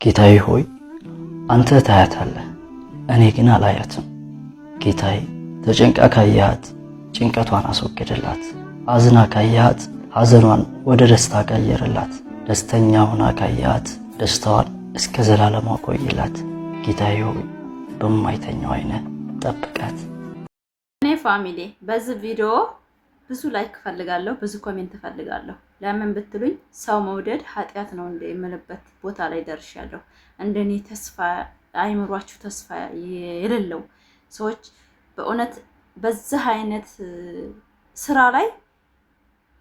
ጌታዬ ሆይ አንተ ታያታለህ፣ እኔ ግን አላያትም። ጌታዬ ተጨንቃ ካያት ጭንቀቷን አስወግድላት፣ አዝና ካያት ሐዘኗን ወደ ደስታ ቀየርላት፣ ደስተኛ ሆና ካያት ደስታዋን እስከ ዘላለም አቆይላት። ጌታዬ ሆይ በማይተኛው አይነት ጠብቃት። እኔ ፋሚሊ በዚህ ቪዲዮ ብዙ ላይክ ፈልጋለሁ፣ ብዙ ኮሜንት ፈልጋለሁ። ለምን ብትሉኝ ሰው መውደድ ኃጢአት ነው እንደ የምልበት ቦታ ላይ ደርሻለሁ። እንደኔ ተስፋ አይምሯችሁ ተስፋ የሌለው ሰዎች በእውነት በዚህ አይነት ስራ ላይ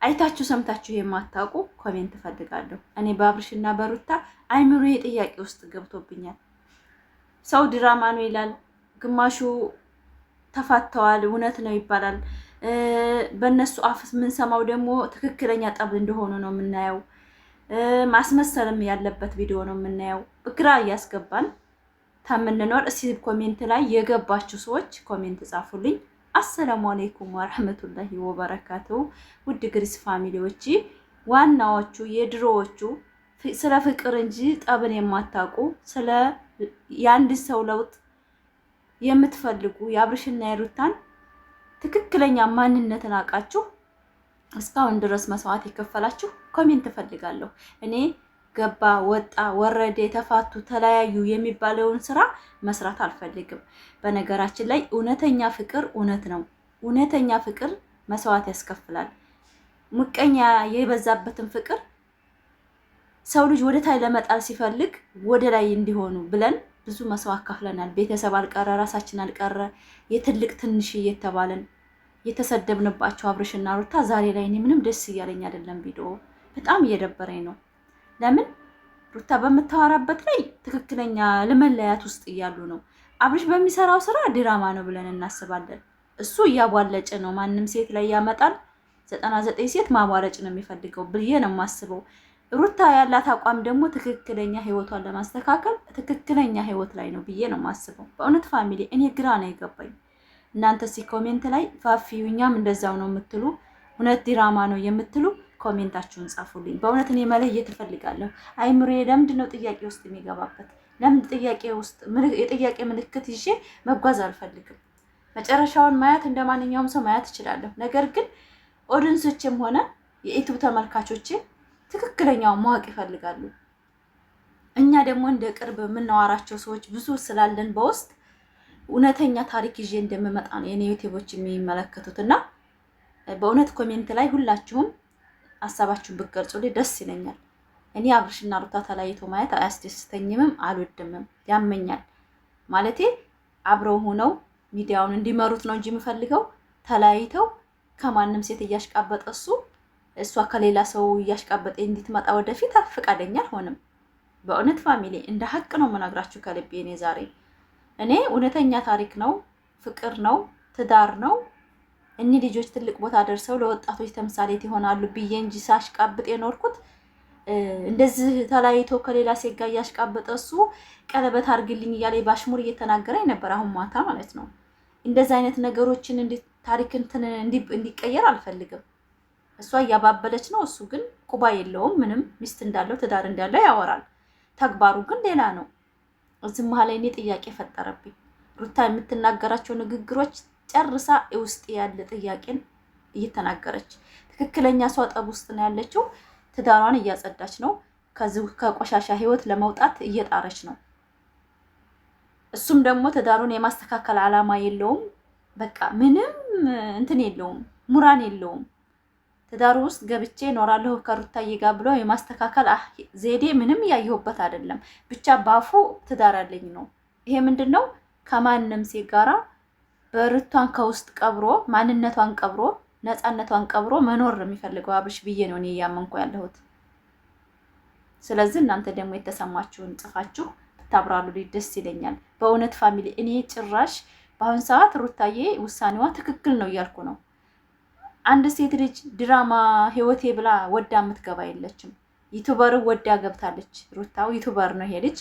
አይታችሁ ሰምታችሁ የማታውቁ ኮሜንት ፈልጋለሁ። እኔ በአብርሽና በሩታ አይምሮ የጥያቄ ውስጥ ገብቶብኛል። ሰው ድራማ ነው ይላል፣ ግማሹ ተፋተዋል እውነት ነው ይባላል። በእነሱ አፍ የምንሰማው ደግሞ ትክክለኛ ጠብ እንደሆኑ ነው የምናየው። ማስመሰልም ያለበት ቪዲዮ ነው የምናየው። ግራ እያስገባን ከምንኖር እስቲ ኮሜንት ላይ የገባችሁ ሰዎች ኮሜንት ጻፉልኝ። አሰላሙ አለይኩም ወራህመቱላሂ ወበረካቱ። ውድ ግሪስ ፋሚሊዎች፣ ዋናዎቹ የድሮዎቹ ስለ ፍቅር እንጂ ጠብን የማታውቁ ስለ የአንድ ሰው ለውጥ የምትፈልጉ የአብርሽና የሩታን ትክክለኛ ማንነትን አውቃችሁ እስካሁን ድረስ መስዋዕት የከፈላችሁ ኮሜንት እፈልጋለሁ። እኔ ገባ ወጣ ወረደ ተፋቱ ተለያዩ የሚባለውን ስራ መስራት አልፈልግም። በነገራችን ላይ እውነተኛ ፍቅር እውነት ነው። እውነተኛ ፍቅር መስዋዕት ያስከፍላል። ምቀኛ የበዛበትን ፍቅር ሰው ልጅ ወደ ታይ ለመጣል ሲፈልግ ወደ ላይ እንዲሆኑ ብለን ብዙ መስዋዕት ከፍለናል። ቤተሰብ አልቀረ፣ ራሳችን አልቀረ፣ የትልቅ ትንሽ እየተባለን የተሰደብንባቸው አብርሽና ሩታ ዛሬ ላይ እኔ ምንም ደስ እያለኝ አይደለም። ቪዲዮ በጣም እየደበረኝ ነው። ለምን ሩታ በምታወራበት ላይ ትክክለኛ ለመለያት ውስጥ እያሉ ነው። አብርሽ በሚሰራው ስራ ድራማ ነው ብለን እናስባለን። እሱ እያቧለጨ ነው። ማንም ሴት ላይ ያመጣል። 99 ሴት ማቧለጭ ነው የሚፈልገው ብዬ ነው የማስበው። ሩታ ያላት አቋም ደግሞ ትክክለኛ ህይወቷን ለማስተካከል ትክክለኛ ህይወት ላይ ነው ብዬ ነው የማስበው። በእውነት ፋሚሊ እኔ ግራ ነው የገባኝ። እናንተ ኮሜንት ላይ ፋፊው እኛም እንደዛው ነው የምትሉ፣ እውነት ድራማ ነው የምትሉ ኮሜንታችሁን ጻፉልኝ። በእውነት እኔ መለየት እፈልጋለሁ። አይምሮዬ ለምንድን ነው ጥያቄ ውስጥ የሚገባበት? ለምን ጥያቄ ውስጥ የጥያቄ ምልክት ይዤ መጓዝ አልፈልግም። መጨረሻውን ማየት እንደ ማንኛውም ሰው ማየት እችላለሁ። ነገር ግን ኦዲየንሶችም ሆነ የዩቲዩብ ተመልካቾች ትክክለኛው ማወቅ ይፈልጋሉ። እኛ ደግሞ እንደ ቅርብ የምናወራቸው ሰዎች ብዙ ስላለን በውስጥ እውነተኛ ታሪክ ይዤ እንደምመጣ ነው የኔ ዩቲዩቦች የሚመለከቱትና በእውነት ኮሜንት ላይ ሁላችሁም ሀሳባችሁን ብትገልጹልኝ ደስ ይለኛል። እኔ አብርሽና ሩታ ተለያይቶ ማየት አያስደስተኝምም፣ አልወድምም፣ ያመኛል። ማለቴ አብረው ሆነው ሚዲያውን እንዲመሩት ነው እንጂ የምፈልገው ተለያይተው ከማንም ሴት እያሽቃበጠ እሷ ከሌላ ሰው እያሽቃበጠ እንድትመጣ ወደፊት ፈቃደኛ አልሆንም። በእውነት ፋሚሊ እንደ ሀቅ ነው የምነግራችሁ ከልቤ። እኔ እውነተኛ ታሪክ ነው፣ ፍቅር ነው፣ ትዳር ነው። እኒህ ልጆች ትልቅ ቦታ ደርሰው ለወጣቶች ተምሳሌት ይሆናሉ ብዬ እንጂ ሳሽቃብጥ የኖርኩት እንደዚህ ተለያይቶ ከሌላ ሴት ጋር እያሽቃበጠ ቀለበት አድርግልኝ እያለ ባሽሙር እየተናገረኝ ነበር። አሁን ማታ ማለት ነው። እንደዚህ አይነት ነገሮችን ታሪክን እንዲቀየር አልፈልግም። እሷ እያባበለች ነው፣ እሱ ግን ቁባ የለውም። ምንም ሚስት እንዳለው ትዳር እንዳለው ያወራል። ተግባሩ ግን ሌላ ነው። እዚህ መሀል ላይ እኔ ጥያቄ ፈጠረብኝ። ሩታ የምትናገራቸው ንግግሮች ጨርሳ ውስጥ ያለ ጥያቄን እየተናገረች ትክክለኛ እሷ ጠብ ውስጥ ነው ያለችው። ትዳሯን እያጸዳች ነው። ከዚህ ከቆሻሻ ህይወት ለመውጣት እየጣረች ነው። እሱም ደግሞ ትዳሩን የማስተካከል አላማ የለውም። በቃ ምንም እንትን የለውም፣ ሙራን የለውም። ትዳሩ ውስጥ ገብቼ እኖራለሁ ከሩታዬ ጋር ብሎ የማስተካከል ዘዴ ምንም ያየሁበት አይደለም። ብቻ ባፉ ትዳር አለኝ ነው። ይሄ ምንድነው? ከማንም ሴት ጋራ በሩታን ከውስጥ ቀብሮ ማንነቷን ቀብሮ ነፃነቷን ቀብሮ መኖር የሚፈልገው አብርሽ ብዬ ነው እኔ እያመንኩ ያለሁት። ስለዚህ እናንተ ደግሞ የተሰማችሁን ጽፋችሁ ብታብራሩልኝ ደስ ይለኛል። በእውነት ፋሚሊ እኔ ጭራሽ በአሁን ሰዓት ሩታዬ ውሳኔዋ ትክክል ነው እያልኩ ነው። አንድ ሴት ልጅ ድራማ ህይወቴ ብላ ወዳ የምትገባ የለችም። ዩቲዩበር ወዳ ገብታለች። ሩታው ዩቲዩበር ነው ይሄ ልጅ።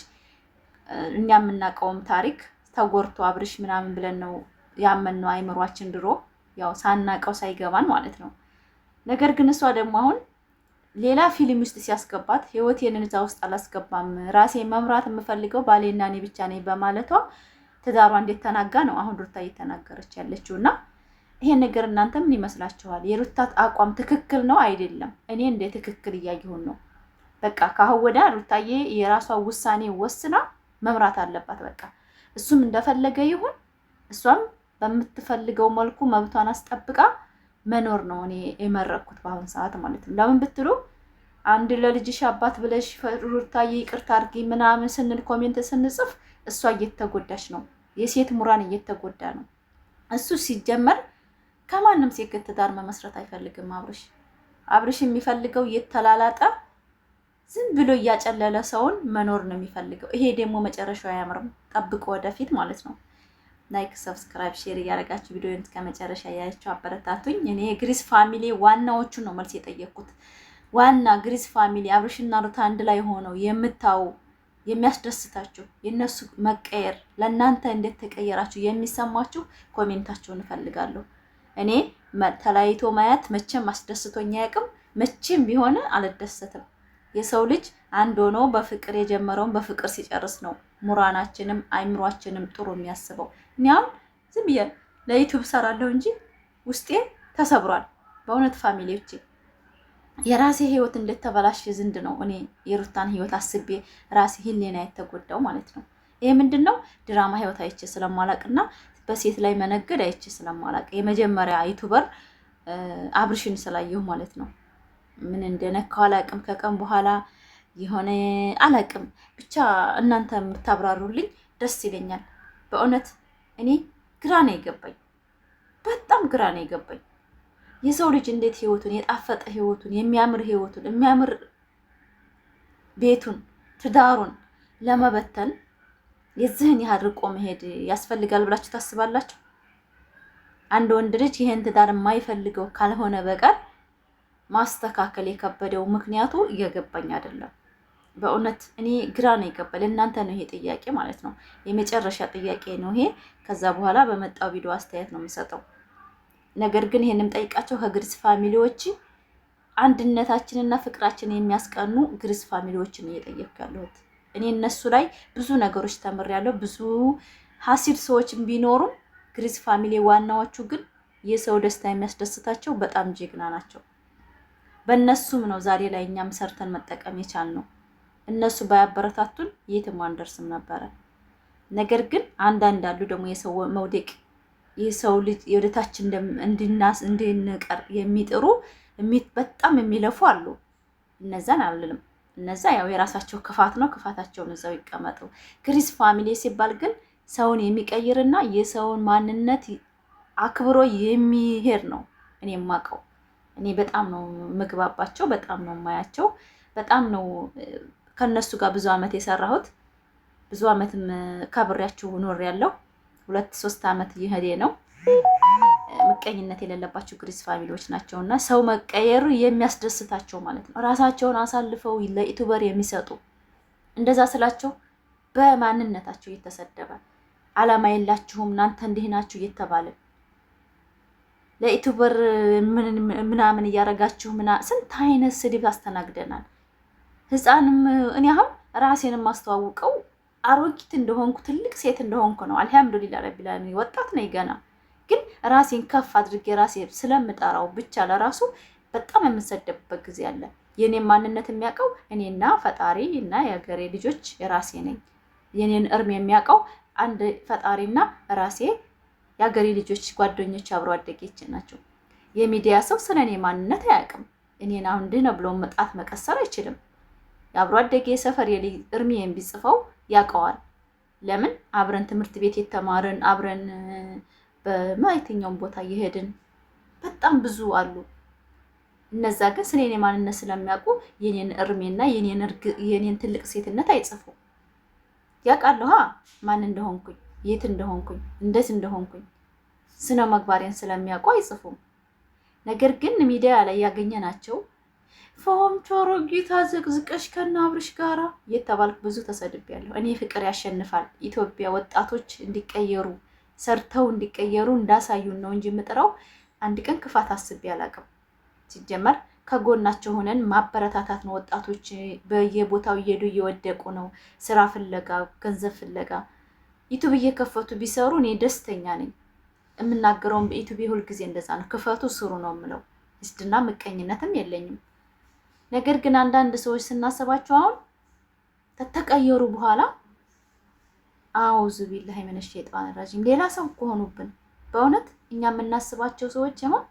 እኛ የምናውቀውም ታሪክ ተጎርቶ አብርሽ ምናምን ብለን ነው ያመንነው አይምሯችን ድሮ፣ ያው ሳናቀው ሳይገባን ማለት ነው። ነገር ግን እሷ ደግሞ አሁን ሌላ ፊልም ውስጥ ሲያስገባት ህይወቴን እዛ ውስጥ አላስገባም፣ ራሴ መምራት የምፈልገው ባሌና እኔ ብቻ ነኝ በማለቷ ትዳሯ እንዴት ተናጋ ነው አሁን ሩታ እየተናገረች ያለችው። እና ይሄን ነገር እናንተ ምን ይመስላችኋል? የሩታት አቋም ትክክል ነው አይደለም? እኔ እንደ ትክክል እያየሁን ነው። በቃ ካሁን ወዲያ ሩታዬ የራሷ ውሳኔ ወስና መምራት አለባት። በቃ እሱም እንደፈለገ ይሁን፣ እሷም በምትፈልገው መልኩ መብቷን አስጠብቃ መኖር ነው እኔ የመረኩት በአሁን ሰዓት ማለት ነው። ለምን ብትሉ አንድ ለልጅሽ አባት ብለሽ ሩታዬ ይቅርታ አድርጊ ምናምን ስንል ኮሜንት ስንጽፍ እሷ እየተጎዳች ነው። የሴት ሙራን እየተጎዳ ነው። እሱ ሲጀመር ከማንም ሴት ትዳር መመስረት አይፈልግም። አብርሽ የሚፈልገው እየተላላጠ ዝም ብሎ እያጨለለ ሰውን መኖር ነው የሚፈልገው። ይሄ ደግሞ መጨረሻው አያምርም። ጠብቆ ወደፊት ማለት ነው። ላይክ፣ ሰብስክራይብ፣ ሼር እያደረጋችሁ ቪዲዮን እስከ መጨረሻ ያያችሁ አበረታቱኝ። እኔ ግሪስ ፋሚሊ ዋናዎቹ ነው መልስ የጠየቅኩት። ዋና ግሪስ ፋሚሊ አብርሽና ሩታ አንድ ላይ ሆነው የምታው የሚያስደስታችሁ የነሱ መቀየር ለእናንተ እንዴት ተቀየራችሁ የሚሰማችሁ ኮሜንታችሁን እፈልጋለሁ። እኔ ተለያይቶ ማየት መቼም አስደስቶኝ አያውቅም። መቼም ቢሆን አልደሰትም። የሰው ልጅ አንድ ሆኖ በፍቅር የጀመረውን በፍቅር ሲጨርስ ነው ሙራናችንም አይምሯችንም ጥሩ የሚያስበው። እኔ አሁን ዝም ብዬ ለዩቲዩብ ሰራለሁ እንጂ ውስጤ ተሰብሯል። በእውነት ፋሚሊዎቼ የራሴ ህይወት እንደተበላሽ ዝንድ ነው እኔ የሩታን ህይወት አስቤ ራሴ ህሊና የተጎዳው ማለት ነው። ይሄ ምንድነው ድራማ ህይወት አይቼ ስለማላቅና በሴት ላይ መነገድ አይቼ ስለማላቅ የመጀመሪያ ዩቲዩበር አብርሽን ስላየሁ ማለት ነው። ምን እንደነካው አላቅም። ከቀን በኋላ የሆነ አላቅም። ብቻ እናንተ የምታብራሩልኝ ደስ ይለኛል። በእውነት እኔ ግራ ነው የገባኝ፣ በጣም ግራ ነው የገባኝ። የሰው ልጅ እንዴት ህይወቱን የጣፈጠ ህይወቱን የሚያምር ቤቱን ትዳሩን ለመበተን የዚህን ያህል ርቆ መሄድ ያስፈልጋል ብላችሁ ታስባላችሁ? አንድ ወንድ ልጅ ይሄን ትዳር የማይፈልገው ካልሆነ በቀር ማስተካከል የከበደው ምክንያቱ እየገባኝ አይደለም። በእውነት እኔ ግራ ነው የገባኝ። እናንተ ነው ይሄ ጥያቄ ማለት ነው፣ የመጨረሻ ጥያቄ ነው ይሄ። ከዛ በኋላ በመጣው ቪዲዮ አስተያየት ነው የምሰጠው። ነገር ግን ይሄንም ጠይቃቸው ከግሪስ ፋሚሊዎች አንድነታችንና ፍቅራችንን የሚያስቀኑ ግሪስ ፋሚሊዎችን እየጠየቅኩ ያለሁት እኔ እነሱ ላይ ብዙ ነገሮች ተምሬያለሁ። ብዙ ሀሲድ ሰዎችን ቢኖሩም ግሪስ ፋሚሊ ዋናዎቹ ግን የሰው ደስታ የሚያስደስታቸው በጣም ጀግና ናቸው። በእነሱም ነው ዛሬ ላይ እኛም ሰርተን መጠቀም የቻልነው። እነሱ ባያበረታቱን የትም አንደርስም ነበረ። ነገር ግን አንዳንድ አሉ ደግሞ የሰው መውደቅ የሰው ልጅ የወደታች እንድንቀር የሚጥሩ በጣም የሚለፉ አሉ። እነዛን አልልም። እነዛ ያው የራሳቸው ክፋት ነው፣ ክፋታቸውን እዛው ይቀመጡ። ግሪስ ፋሚሊ ሲባል ግን ሰውን የሚቀይርና የሰውን ማንነት አክብሮ የሚሄድ ነው እኔ የማውቀው። እኔ በጣም ነው ምግባባቸው፣ በጣም ነው የማያቸው፣ በጣም ነው ከነሱ ጋር ብዙ አመት የሰራሁት። ብዙ አመትም ከብሬያችሁ ኖሬያለሁ። 2-3 አመት እየሄደ ነው። ምቀኝነት የሌለባቸው ግሪስ ፋሚሊዎች ናቸውና ሰው መቀየሩ የሚያስደስታቸው ማለት ነው። ራሳቸውን አሳልፈው ለዩቲዩበር የሚሰጡ እንደዛ ስላቸው በማንነታቸው እየተሰደበ አላማ የላችሁም እናንተ እንዲህ ናችሁ እየተባለ ለዩቲዩበር ምናምን እያረጋችሁ ስንት አይነት ስድብ አስተናግደናል። ህፃንም እኔ አሁን ራሴንም ማስተዋውቀው አሮጊት እንደሆንኩ ትልቅ ሴት እንደሆንኩ ነው። አልሐምዱሊላህ ረቢል ዓለሚን ወጣት ነኝ ገና። ግን ራሴን ከፍ አድርጌ ራሴ ስለምጠራው ብቻ ለራሱ በጣም የምሰደብበት ጊዜ አለ። የኔን ማንነት የሚያውቀው እኔና ፈጣሪ እና የሀገሬ ልጆች የራሴ ነኝ። የኔን እርም የሚያውቀው አንድ ፈጣሪና ራሴ የሀገሬ ልጆች ጓደኞች አብሮ አደጌች ናቸው። የሚዲያ ሰው ስለኔ ማንነት አያውቅም። እኔን አሁን እንዲህ ነው ብሎ መጣት መቀሰር አይችልም። የአብሮ አደጌ ሰፈር የልጅ እርሜን ቢጽፈው ያውቀዋል። ለምን አብረን ትምህርት ቤት የተማርን አብረን በማይተኛውም ቦታ እየሄድን በጣም ብዙ አሉ። እነዛ ግን ስለኔ ማንነት ስለሚያውቁ የኔን እርሜና የኔን ትልቅ ሴትነት አይጽፉም። ያውቃሉ ማን እንደሆንኩኝ፣ የት እንደሆንኩኝ፣ እንዴት እንደሆንኩኝ ስነ ምግባሬን ስለሚያውቁ አይጽፉም። ነገር ግን ሚዲያ ላይ ያገኘናቸው ፎም ቾሮ ጌታ ዘቅዝቀሽ ከና አብርሽ ጋራ እየተባልኩ ብዙ ተሰድቤያለሁ። እኔ ፍቅር ያሸንፋል። ኢትዮጵያ ወጣቶች እንዲቀየሩ ሰርተው እንዲቀየሩ እንዳሳዩን ነው እንጂ የምጥረው አንድ ቀን ክፋት አስቤ አላውቅም። ሲጀመር ከጎናቸው ሆነን ማበረታታት ነው። ወጣቶች በየቦታው እየሄዱ እየወደቁ ነው፣ ስራ ፍለጋ፣ ገንዘብ ፍለጋ። ዩቱብ እየከፈቱ ቢሰሩ እኔ ደስተኛ ነኝ። የምናገረውን በዩቱብ ሁልጊዜ እንደዛ ነው። ክፈቱ ስሩ ነው የምለው። እስድና ምቀኝነትም የለኝም። ነገር ግን አንዳንድ ሰዎች ስናስባቸው አሁን ተተቀየሩ በኋላ አውዙ ቢላሂ ሚነሽ ሸይጣን ረጂም ሌላ ሰው እኮ ሆኑብን። በእውነት እኛ የምናስባቸው ሰዎች አሁን